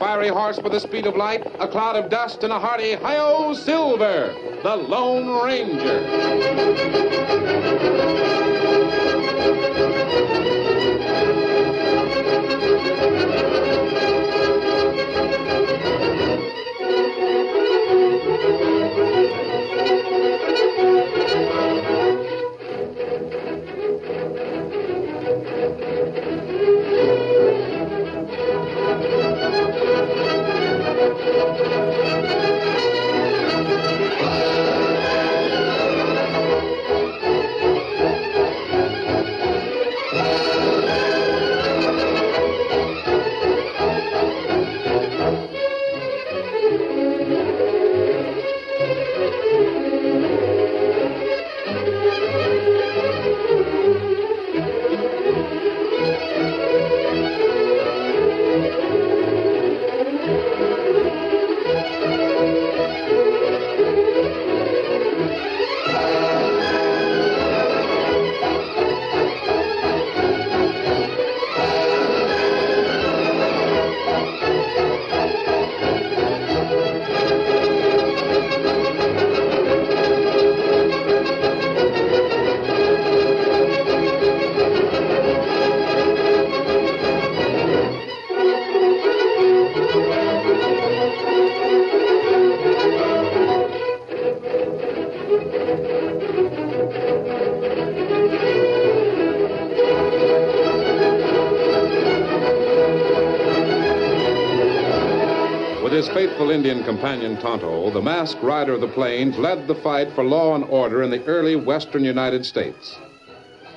fiery horse with the speed of light, a cloud of dust, and a hearty hi-yo Silver, the Lone With his faithful Indian companion Tonto, the masked rider of the plains led the fight for law and order in the early western United States.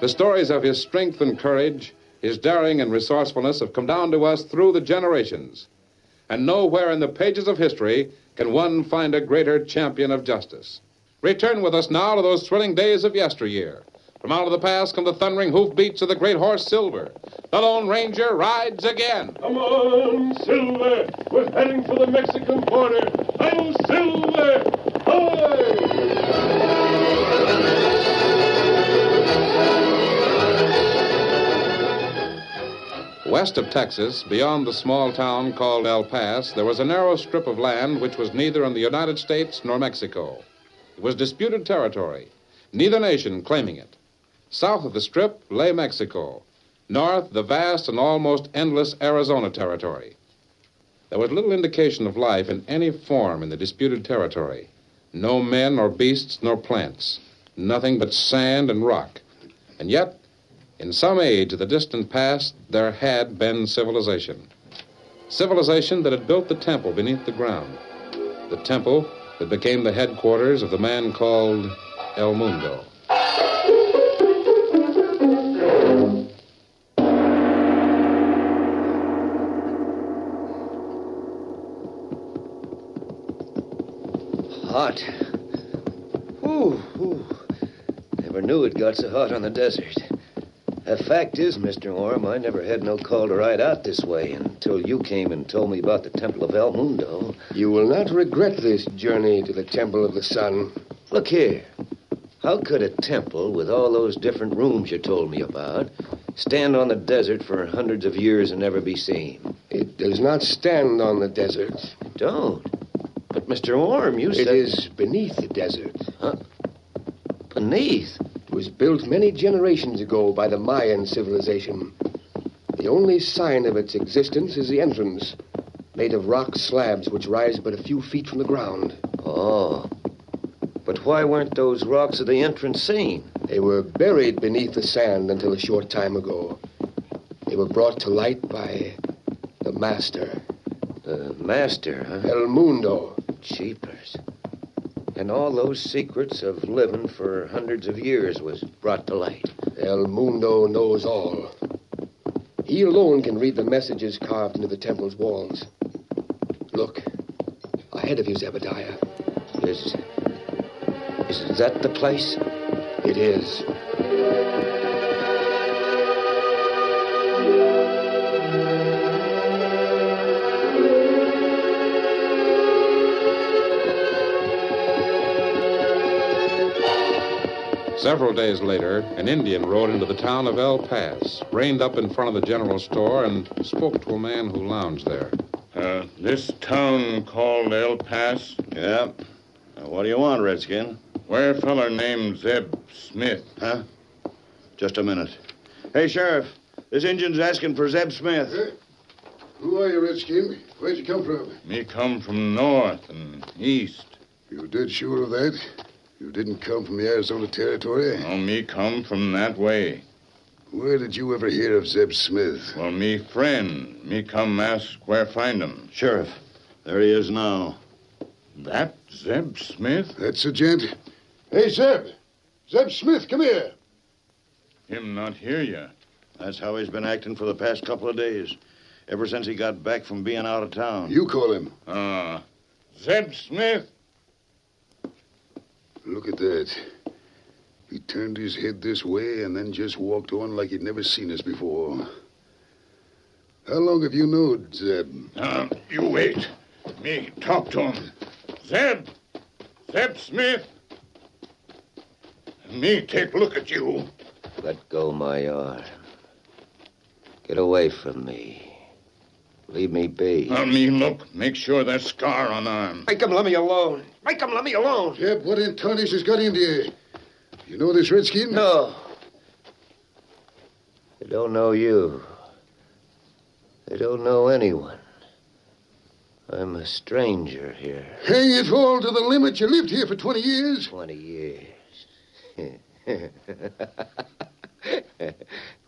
The stories of his strength and courage, his daring and resourcefulness have come down to us through the generations. And nowhere in the pages of history can one find a greater champion of justice. Return with us now to those thrilling days of yesteryear. From out of the past come the thundering hoofbeats of the great horse Silver. The Lone Ranger rides again. Come on, Silver. We're heading for the Mexican border. I'm Silver. Hi! West of Texas, beyond the small town called El Paso, there was a narrow strip of land which was neither in the United States nor Mexico. It was disputed territory, neither nation claiming it. South of the strip lay Mexico. North, the vast and almost endless Arizona territory. There was little indication of life in any form in the disputed territory. No men or beasts nor plants. Nothing but sand and rock. And yet, in some age of the distant past, there had been civilization. Civilization that had built the temple beneath the ground. The temple that became the headquarters of the man called El Mundo. Hot. Ooh. Never knew it got so hot on the desert. The fact is, Mr. Orm, I never had no call to ride out this way until you came and told me about the Temple of El Mundo. You will not regret this journey to the Temple of the Sun. Look here. How could a temple with all those different rooms you told me about stand on the desert for hundreds of years and never be seen? It does not stand on the desert. It don't. But, Mr. Orm, you said... It is beneath the desert. Huh? Beneath? It was built many generations ago by the Mayan civilization. The only sign of its existence is the entrance, made of rock slabs which rise but a few feet from the ground. Oh. But why weren't those rocks at the entrance seen? They were buried beneath the sand until a short time ago. They were brought to light by the Master. The Master, huh? El Mundo. Jeepers. And all those secrets of living for hundreds of years was brought to light. El Mundo knows all. He alone can read the messages carved into the temple's walls. Look, ahead of you, Zebediah. Is that the place? It is. Several days later, an Indian rode into the town of El Paso, reined up in front of the general store, and spoke to a man who lounged there. This town called El Pass, Yeah. What do you want, Redskin? where a feller named Zeb Smith. Huh? Just a minute. Hey, Sheriff. This Injun's asking for Zeb Smith. Who are you, Redskin? Where'd you come from? Me come from north and east. You dead sure of that? You didn't come from the Arizona Territory? Oh, me come from that way. Where did you ever hear of Zeb Smith? Well, me friend, me come ask where find him. Sheriff, there he is now. That Zeb Smith? That's the gent. Hey, Zeb! Zeb Smith, come here. Him not hear ya. That's how he's been acting for the past couple of days. Ever since he got back from being out of town. You call him. Zeb Smith. Look at that. He turned his head this way and then just walked on like he'd never seen us before. How long have you known Zeb? You wait. Me talk to him. Zeb Smith. Me take look at you. Let go my arm. Get away from me. Leave me be. Me look. Make sure that scar on arm. Make him let me alone. Make him let me alone. Zeb, what in tarnish has got into you? You know this Redskin? No. I don't know you. I don't know anyone. I'm a stranger here. Hang it all to the limit. You lived here for 20 years. 20 years.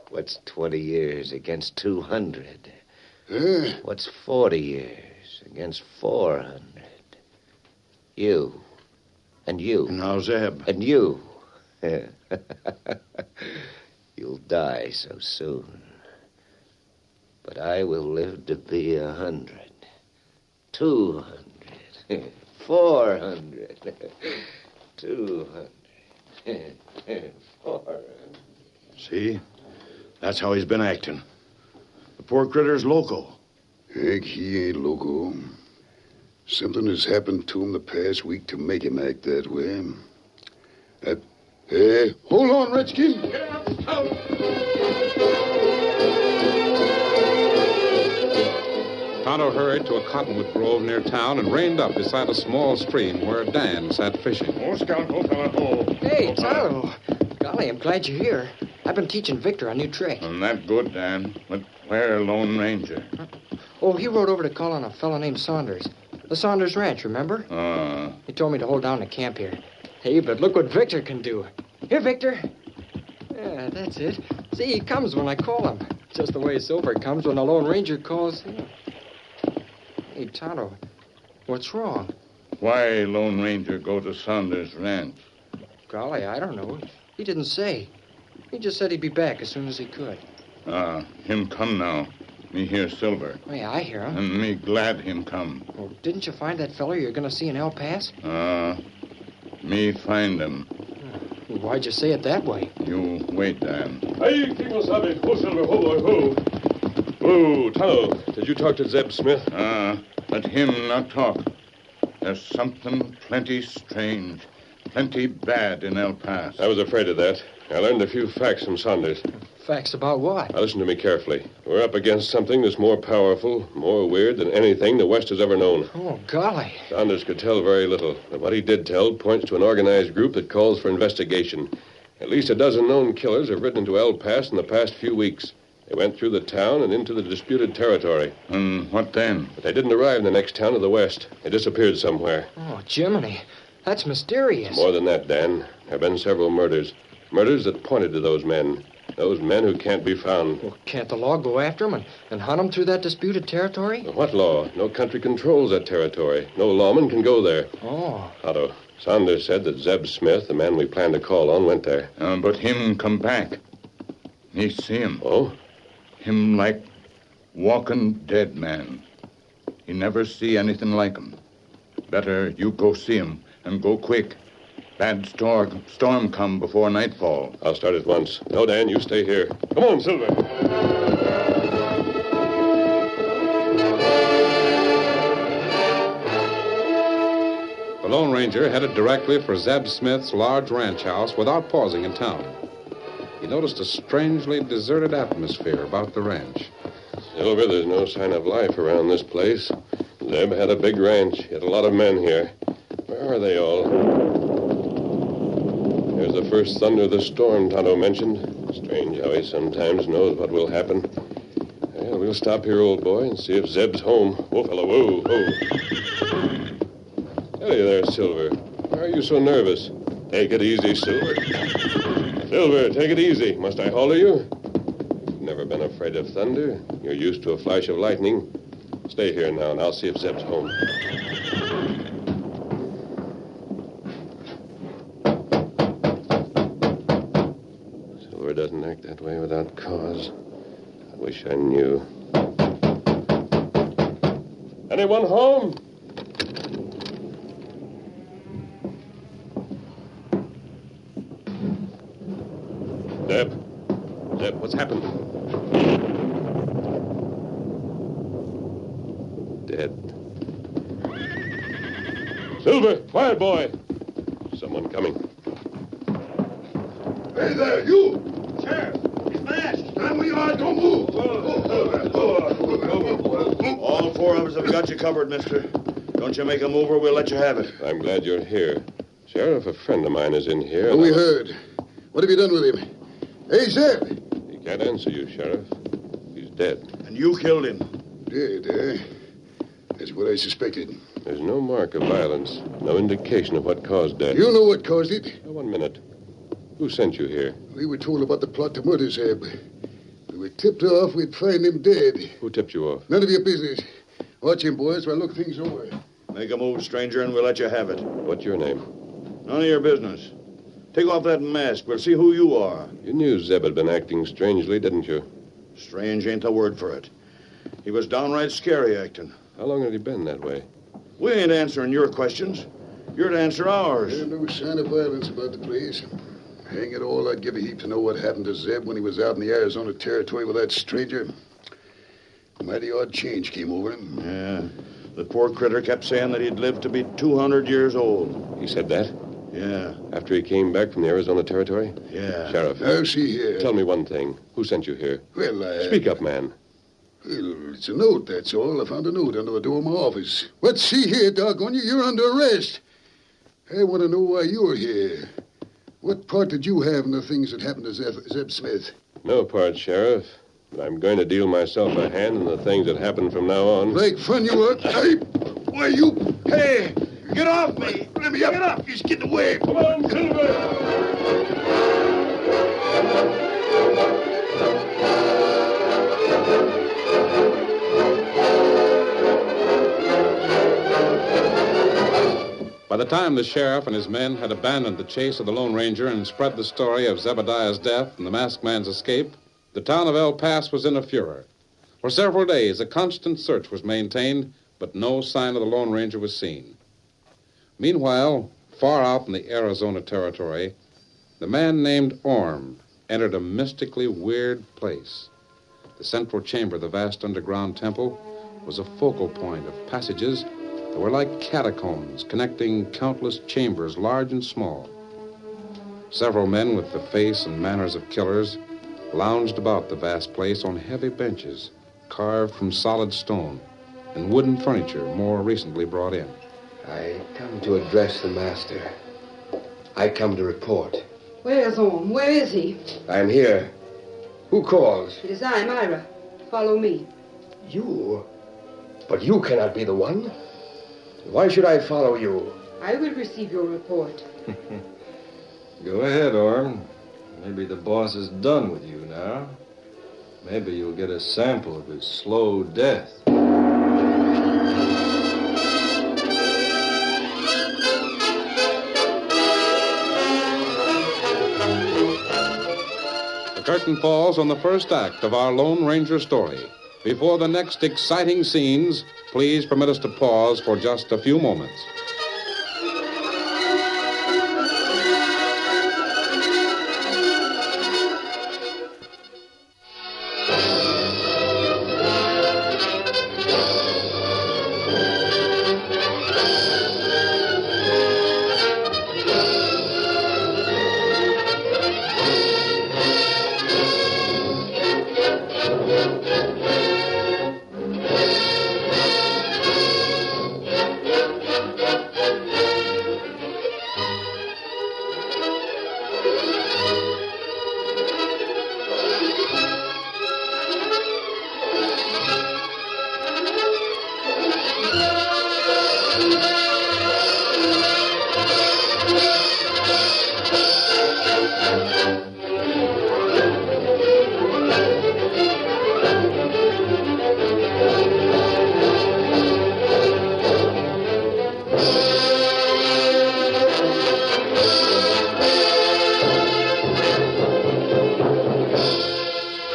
What's 20 years against 200? What's 40 years against 400? You. And you. Now, Zeb. And you. You'll die so soon. But I will live to be 100. 200. 400. 200. 400. See? That's how he's been acting. The poor critter's loco. Heck, he ain't loco. Something has happened to him the past week to make him act that way. Hey, hold on, Redskin. Tonto hurried to a cottonwood grove near town and reined up beside a small stream where Dan sat fishing. Oh, Scout, oh, fella, oh. Hey, Tonto. Golly, I'm glad you're here. I've been teaching Victor a new trick. That good, Dan. But where Lone Ranger? Oh, he rode over to call on a fellow named Saunders. The Saunders Ranch, remember? He told me to hold down the camp here. Hey, but look what Victor can do. Here, Victor. Yeah, that's it. See, he comes when I call him. Just the way Silver comes when the Lone Ranger calls him. Hey, Tonto, what's wrong? Why Lone Ranger go to Saunders Ranch? Golly, I don't know. He didn't say. He just said he'd be back as soon as he could. Him come now. Me hear Silver. Oh, yeah, I hear him. And me glad him come. Well, didn't you find that fellow you're going to see in El Pass? Me find him. Well, why'd you say it that way? You wait, Dan. Hey, people sabe. Ho, Silver, ho, boy, ho. Oh, Tonto, did you talk to Zeb Smith? Let him not talk. There's something plenty strange, plenty bad in El Pass. I was afraid of that. I learned a few facts from Saunders. Facts about what? Now, listen to me carefully. We're up against something that's more powerful, more weird than anything the West has ever known. Oh, golly. Saunders could tell very little, but what he did tell points to an organized group that calls for investigation. At least a dozen known killers have ridden into El Pass in the past few weeks. They went through the town and into the disputed territory. And what then? But they didn't arrive in the next town to the west. They disappeared somewhere. Oh, Jiminy. That's mysterious. More than that, Dan. There have been several murders. Murders that pointed to those men. Those men who can't be found. Well, can't the law go after them and hunt them through that disputed territory? What law? No country controls that territory. No lawman can go there. Oh. Otto, Saunders said that Zeb Smith, the man we planned to call on, went there. But him come back. Me see him. Oh? Him like walking dead man. He never see anything like him. Better you go see him and go quick. Bad storm come before nightfall. I'll start at once. No, Dan, you stay here. Come on, Silver. The Lone Ranger headed directly for Zeb Smith's large ranch house without pausing in town. He noticed a strangely deserted atmosphere about the ranch. Silver, there's no sign of life around this place. Zeb had a big ranch. He had a lot of men here. Where are they all? There's the first thunder of the storm Tonto mentioned. Strange how he sometimes knows what will happen. Well, we'll stop here, old boy, and see if Zeb's home. Whoa, fellow, whoa, whoa. Hey there, Silver. Why are you so nervous? Take it easy, Silver. Silver, take it easy. Must I holler you? You've never been afraid of thunder. You're used to a flash of lightning. Stay here now, and I'll see if Zeb's home. Silver doesn't act that way without cause. I wish I knew. Anyone home? Zeb, what's happened? Dead. Silver, quiet, boy. Someone coming. Hey there, you! Sheriff, he's mashed. Stand where you are, don't move! All four of us have got you covered, mister. Don't you make a move or we'll let you have it. I'm glad you're here. Sheriff, a friend of mine is in here. Oh, we heard. What have you done with him? Hey, Zeb! He can't answer you, Sheriff. He's dead. And you killed him. Dead, eh? That's what I suspected. There's no mark of violence, no indication of what caused death. You know what caused it? Now, 1 minute. Who sent you here? We were told about the plot to murder Zeb. We were tipped off we'd find him dead. Who tipped you off? None of your business. Watch him, boys, while I look things over. Make a move, stranger, and we'll let you have it. What's your name? None of your business. Take off that mask. We'll see who you are. You knew Zeb had been acting strangely, didn't you? Strange ain't the word for it. He was downright scary acting. How long had he been that way? We ain't answering your questions. You're to answer ours. There's no sign of violence about the place. Hang it all, I'd give a heap to know what happened to Zeb when he was out in the Arizona territory with that stranger. Mighty odd change came over him. Yeah. The poor critter kept saying that he'd live to be 200 years old. He said that? Yeah. After he came back from the Arizona territory? Yeah. Sheriff. Now, see here. Tell me one thing. Who sent you here? Well, Speak up, man. Well, it's a note, that's all. I found a note under the door of my office. But see here, doggone you, you're under arrest. I want to know why you're here. What part did you have in the things that happened to Zeb Smith? No part, Sheriff. But I'm going to deal myself a hand in the things that happen from now on. Like fun you are. Hey, why you... Hey, get off me. Let me up. Get up. He's getting away. Come on, Silver. By the time the sheriff and his men had abandoned the chase of the Lone Ranger and spread the story of Zebediah's death and the masked man's escape, the town of El Paso was in a furor. For several days, a constant search was maintained, but no sign of the Lone Ranger was seen. Meanwhile, far out in the Arizona territory, the man named Orm entered a mystically weird place. The central chamber of the vast underground temple was a focal point of passages that were like catacombs connecting countless chambers, large and small. Several men with the face and manners of killers lounged about the vast place on heavy benches carved from solid stone and wooden furniture more recently brought in. I come to address the master. I come to report. Where's Orm? Where is he? I'm here. Who calls? It is I, Myra. Follow me. You? But you cannot be the one. Why should I follow you? I will receive your report. Go ahead, Orm. Maybe the boss is done with you now. Maybe you'll get a sample of his slow death. The curtain falls on the first act of our Lone Ranger story. Before the next exciting scenes, please permit us to pause for just a few moments.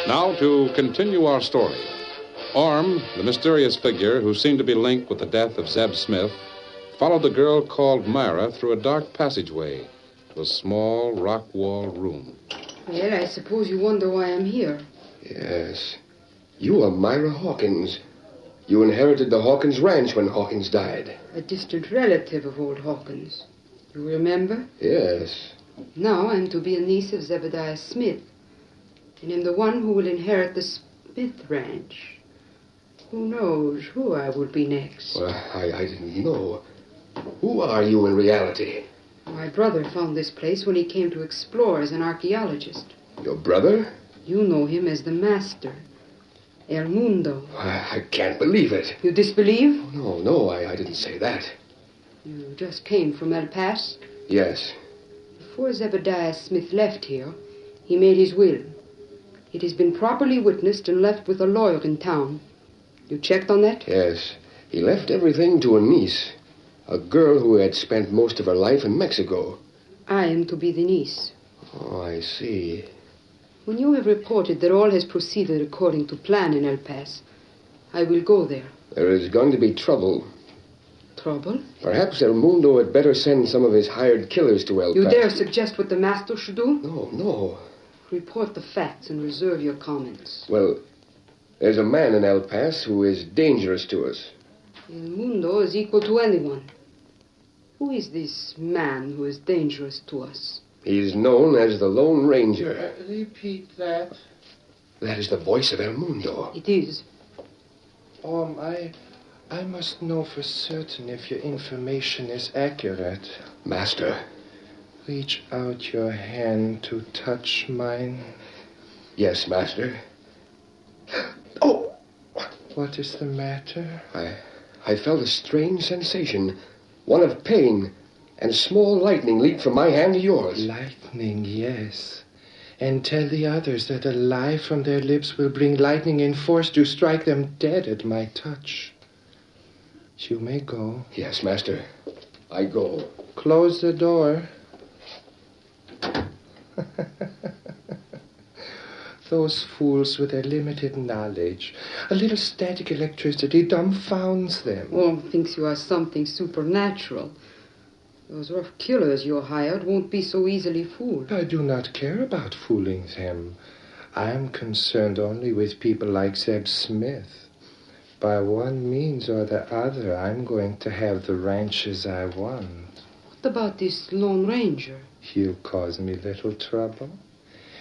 Now, to continue our story. Orm, the mysterious figure who seemed to be linked with the death of Zeb Smith, followed the girl called Myra through a dark passageway to a small rock-walled room. Well, I suppose you wonder why I'm here. Yes. You are Myra Hawkins. You inherited the Hawkins Ranch when Hawkins died. A distant relative of old Hawkins. You remember? Yes. Now I'm to be a niece of Zebediah Smith. And I'm the one who will inherit the Smith Ranch. Who knows who I will be next? Well, I didn't know. Who are you in reality? My brother found this place when he came to explore as an archaeologist. Your brother? You know him as the Master. El Mundo. I can't believe it. You disbelieve? No, I didn't say that. You just came from El Paso? Yes. Before Zebediah Smith left here, he made his will. It has been properly witnessed and left with a lawyer in town. You checked on that? Yes. He left everything to a niece, a girl who had spent most of her life in Mexico. I am to be the niece. Oh, I see. When you have reported that all has proceeded according to plan in El Paso, I will go there. There is going to be trouble. Trouble? Perhaps El Mundo had better send some of his hired killers to El Paso. You dare suggest what the Master should do? No. Report the facts and reserve your comments. Well, there's a man in El Paso who is dangerous to us. El Mundo is equal to anyone. Who is this man who is dangerous to us? He's known as the Lone Ranger. Repeat that. That is the voice of El Mundo. It is. I must know for certain if your information is accurate. Master. Reach out your hand to touch mine. Yes, Master. Oh! What is the matter? I felt a strange sensation, one of pain, and small lightning leaped from my hand to yours. Lightning, yes. And tell the others that a lie from their lips will bring lightning in force to strike them dead at my touch. You may go. Yes, Master. I go. Close the door. Those fools with their limited knowledge. A little static electricity dumbfounds them. Orm thinks you are something supernatural. Those rough killers you hired won't be so easily fooled. I do not care about fooling them. I am concerned only with people like Zeb Smith. By one means or the other, I'm going to have the ranches I want. What about this Lone Ranger? He'll cause me little trouble.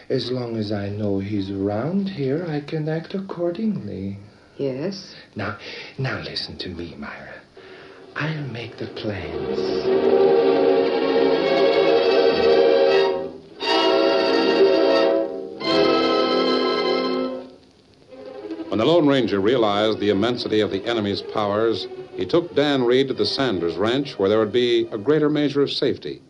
As long as I know he's around here, I can act accordingly. Yes? Now listen to me, Myra. I'll make the plans. When the Lone Ranger realized the immensity of the enemy's powers, he took Dan Reed to the Sanders Ranch, where there would be a greater measure of safety.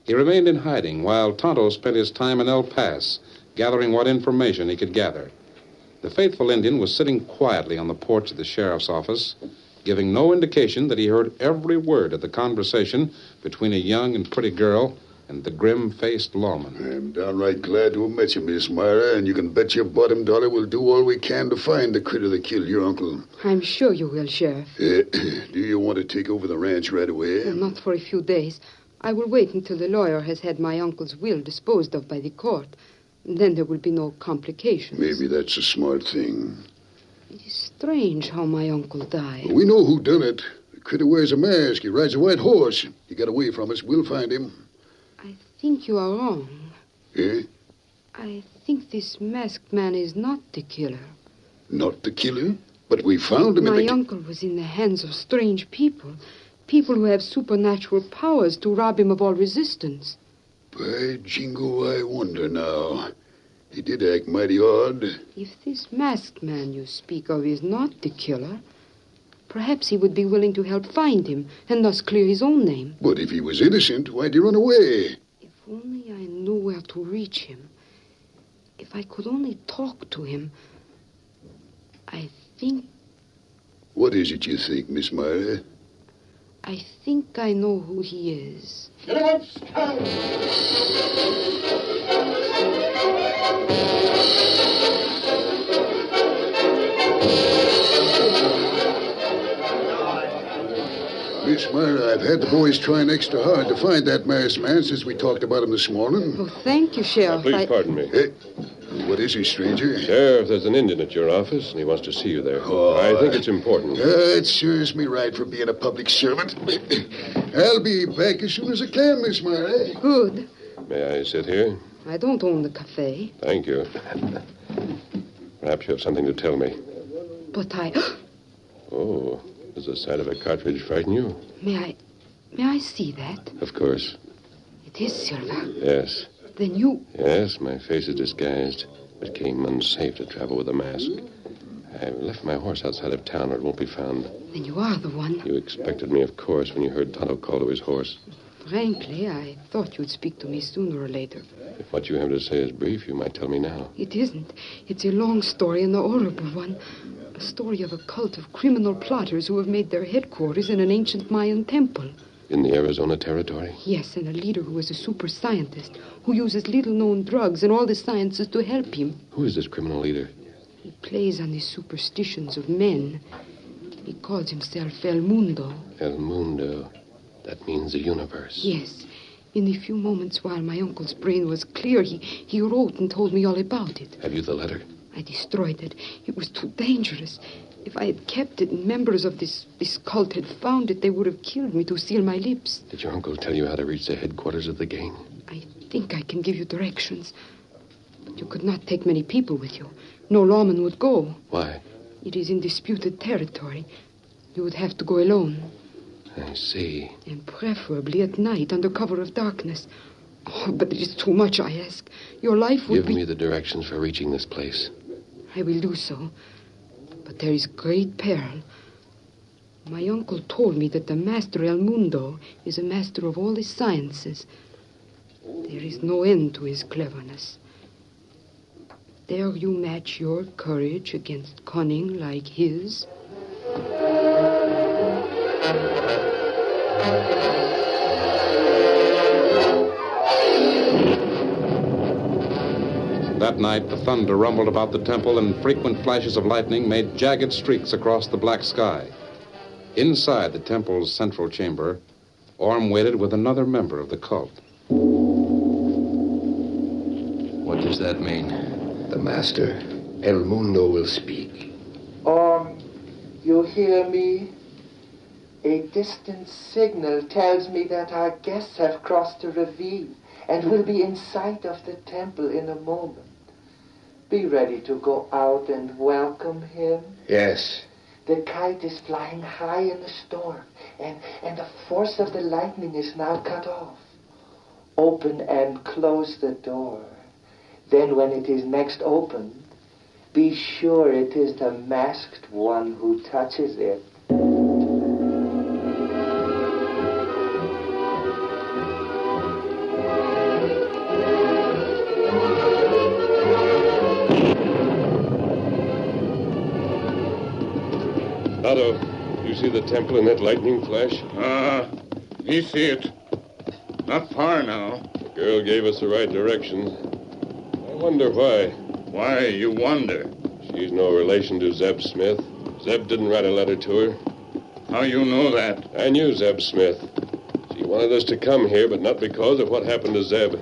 He remained in hiding while Tonto spent his time in El Paso, gathering what information he could gather. The faithful Indian was sitting quietly on the porch of the sheriff's office, giving no indication that he heard every word of the conversation between a young and pretty girl and the grim-faced lawman. I'm downright glad to have met you, Miss Myra, and you can bet your bottom dollar we'll do all we can to find the critter that killed your uncle. I'm sure you will, Sheriff. Do you want to take over the ranch right away? Well, not for a few days. I will wait until the lawyer has had my uncle's will disposed of by the court. Then there will be no complications. Maybe that's a smart thing. It is strange how my uncle died. Well, we know who done it. The critter wears a mask. He rides a white horse. He got away from us. We'll find him. I think you are wrong. Eh? I think this masked man is not the killer. Not the killer? But we found him My uncle was in the hands of strange people. People who have supernatural powers to rob him of all resistance. By jingo, I wonder now. He did act mighty odd. If this masked man you speak of is not the killer, perhaps he would be willing to help find him and thus clear his own name. But if he was innocent, why'd he run away? If only I knew where to reach him. If I could only talk to him. I think... What is it you think, Miss Myra? I think I know who he is. Get him up, Scout! Miss Myra, I've had the boys trying extra hard to find that masked man since we talked about him this morning. Oh, thank you, Sheriff. Please pardon me. What is he, stranger? Sheriff, there's an Indian at your office, and he wants to see you there. I think it's important. It serves me right for being a public servant. I'll be back as soon as I can, Miss Myra. Good. May I sit here? I don't own the cafe. Thank you. Perhaps you have something to tell me. But Oh, does the sight of a cartridge frighten you? May I see that? Of course. It is Silva. Yes. Then you... Yes, my face is disguised. It came unsafe to travel with a mask. I left my horse outside of town or it won't be found. Then you are the one. You expected me, of course, when you heard Tonto call to his horse. Frankly, I thought you'd speak to me sooner or later. If what you have to say is brief, you might tell me now. It isn't. It's a long story and a horrible one. A story of a cult of criminal plotters who have made their headquarters in an ancient Mayan temple. In the Arizona territory? Yes, and a leader who is a super scientist, who uses little-known drugs and all the sciences to help him. Who is this criminal leader? He plays on the superstitions of men. He calls himself El Mundo. El Mundo. That means the universe. Yes. In the few moments while my uncle's brain was clear, he wrote and told me all about it. Have you the letter? I destroyed it. It was too dangerous. If I had kept it and members of this cult had found it, they would have killed me to seal my lips. Did your uncle tell you how to reach the headquarters of the gang? I think I can give you directions. But you could not take many people with you. No lawman would go. Why? It is in disputed territory. You would have to go alone. I see. And preferably at night, under cover of darkness. Oh, but it is too much, I ask. Your life would Give me the directions for reaching this place. I will do so. But there is great peril. My uncle told me that the master El Mundo is a master of all the sciences. There is no end to his cleverness. Dare you match your courage against cunning like his? That night, the thunder rumbled about the temple, and frequent flashes of lightning made jagged streaks across the black sky. Inside the temple's central chamber, Orm waited with another member of the cult. What does that mean? The master, El Mundo, will speak. Orm, you hear me? A distant signal tells me that our guests have crossed the ravine and will be in sight of the temple in a moment. Be ready to go out and welcome him. Yes. The kite is flying high in the storm, and the force of the lightning is now cut off. Open and close the door. Then when it is next opened, be sure it is the masked one who touches it. Otto, you see the temple in that lightning flash? Me see it. Not far now. The girl gave us the right directions. I wonder why. Why, you wonder? She's no relation to Zeb Smith. Zeb didn't write a letter to her. How you know that? I knew Zeb Smith. She wanted us to come here, but not because of what happened to Zeb.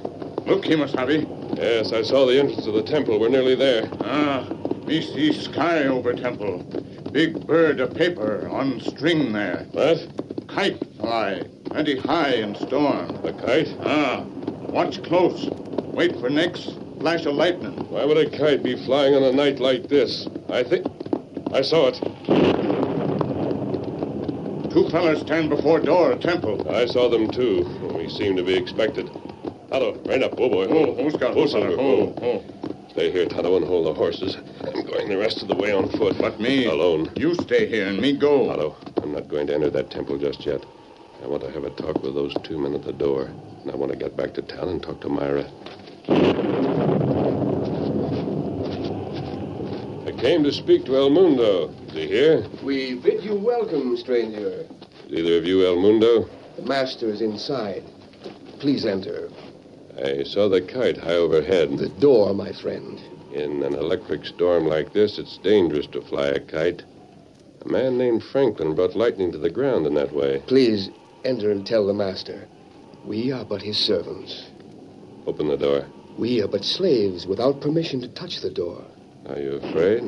Look, Kimasabi. Yes, I saw the entrance of the temple. We're nearly there. Me see sky over temple. Big bird of paper on string there. What? Kite fly. Plenty high in storm. A kite? Watch close. Wait for next flash of lightning. Why would a kite be flying on a night like this? I saw it. Two fellas stand before door of temple. I saw them, too. We seem to be expected. Otto, rein up. Oh, boy. Who's got Silver. Stay here, Tonto, and hold the horses. I'm going the rest of the way on foot. But me? Alone. You stay here and me go. Otto, I'm not going to enter that temple just yet. I want to have a talk with those two men at the door. And I want to get back to town and talk to Myra. I came to speak to El Mundo. Is he here? We bid you welcome, stranger. Is either of you El Mundo? The master is inside. Please enter. I saw the kite high overhead. The door, my friend. In an electric storm like this, it's dangerous to fly a kite. A man named Franklin brought lightning to the ground in that way. Please, enter and tell the master. We are but his servants. Open the door. We are but slaves without permission to touch the door. Are you afraid?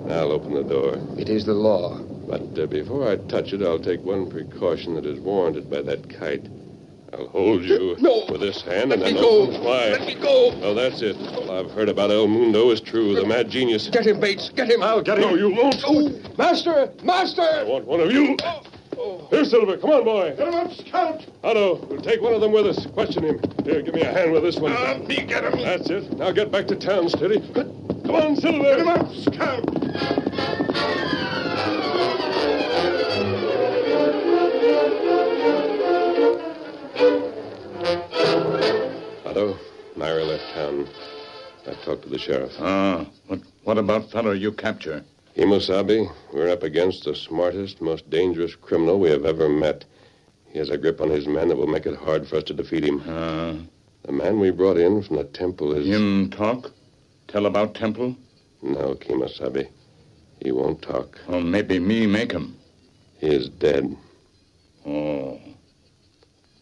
I'll open the door. It is the law. But before I touch it, I'll take one precaution that is warranted by that kite. I'll hold you with this hand and then open wide. Let me go! Oh, that's it. All I've heard about El Mundo is true. The mad genius. Get him, Bates. Get him. I'll get him. No, you won't. Oh, Master! Master! I want one of you. Here, Silver. Come on, boy. Get him up, Scout. Otto, we'll take one of them with us. Question him. Here, give me a hand with this one. Me get him. That's it. Now get back to town, steady. Come on, Silver. Get him up, Scout. Otto, Myra left town. I talked to the sheriff. What about fellow you capture? Kimosabe, we're up against the smartest, most dangerous criminal we have ever met. He has a grip on his men that will make it hard for us to defeat him. The man we brought in from the temple is... Him talk? Tell about temple? No, Kimosabe. He won't talk. Well, maybe me make him. He is dead. Oh.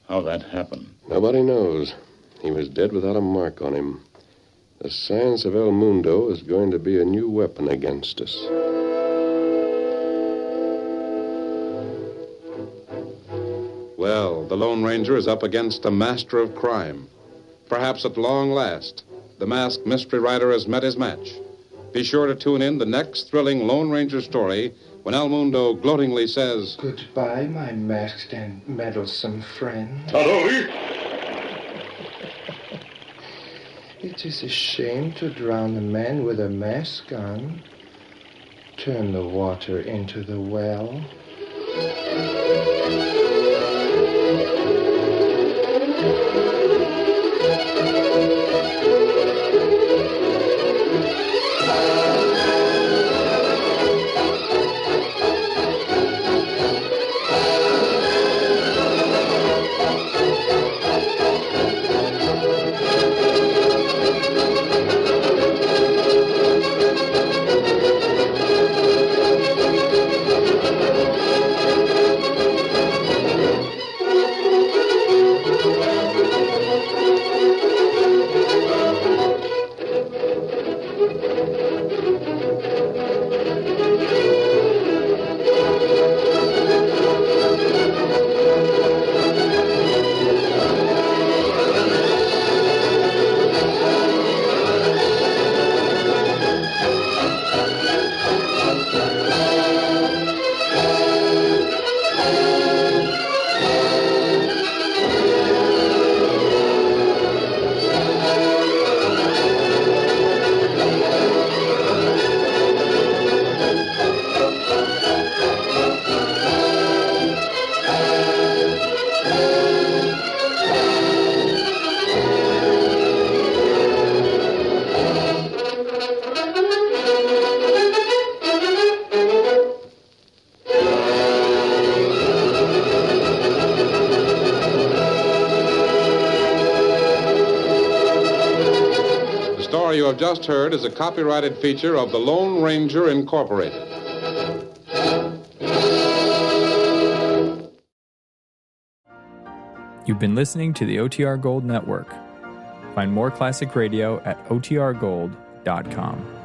How that happen? Nobody knows. He was dead without a mark on him. The science of El Mundo is going to be a new weapon against us. Well, the Lone Ranger is up against a master of crime. Perhaps at long last, the masked mystery writer has met his match. Be sure to tune in the next thrilling Lone Ranger story when El Mundo gloatingly says, "Goodbye, my masked and meddlesome friend." It is a shame to drown a man with a mask on. Turn the water into the well. The story you have just heard is a copyrighted feature of the Lone Ranger Incorporated. You've been listening to the OTR Gold Network. Find more classic radio at otrgold.com.